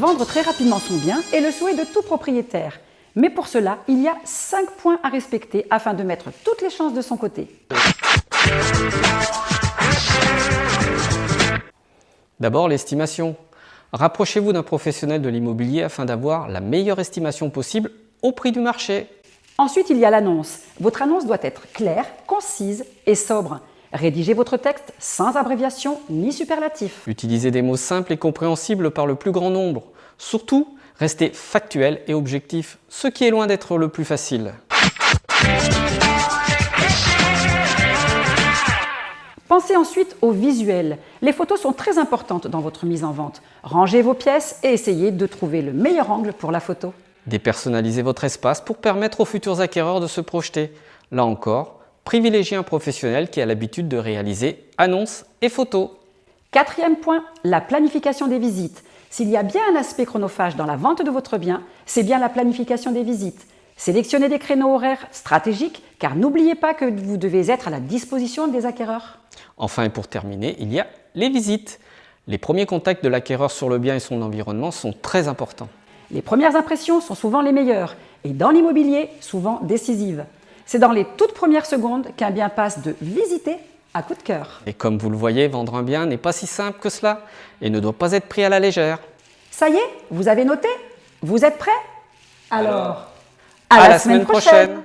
vendre très rapidement son bien est le souhait de tout propriétaire. Mais pour cela, il y a 5 points à respecter afin de mettre toutes les chances de son côté. D'abord, l'estimation. Rapprochez-vous d'un professionnel de l'immobilier afin d'avoir la meilleure estimation possible au prix du marché. Ensuite, il y a l'annonce. Votre annonce doit être claire, concise et sobre. Rédigez votre texte sans abréviation ni superlatif. Utilisez des mots simples et compréhensibles par le plus grand nombre. Surtout, restez factuel et objectif, ce qui est loin d'être le plus facile. Pensez ensuite au visuel. Les photos sont très importantes dans votre mise en vente. Rangez vos pièces et essayez de trouver le meilleur angle pour la photo. Dépersonnalisez votre espace pour permettre aux futurs acquéreurs de se projeter. Là encore, privilégiez un professionnel qui a l'habitude de réaliser annonces et photos. 4e point, la planification des visites. S'il y a bien un aspect chronophage dans la vente de votre bien, c'est bien la planification des visites. Sélectionnez des créneaux horaires stratégiques car n'oubliez pas que vous devez être à la disposition des acquéreurs. Enfin et pour terminer, il y a les visites. Les premiers contacts de l'acquéreur sur le bien et son environnement sont très importants. Les premières impressions sont souvent les meilleures et dans l'immobilier, souvent décisives. C'est dans les toutes premières secondes qu'un bien passe de visiter à coup de cœur. Et comme vous le voyez, vendre un bien n'est pas si simple que cela et ne doit pas être pris à la légère. Ça y est, vous avez noté? Vous êtes prêts? Alors, à la semaine prochaine.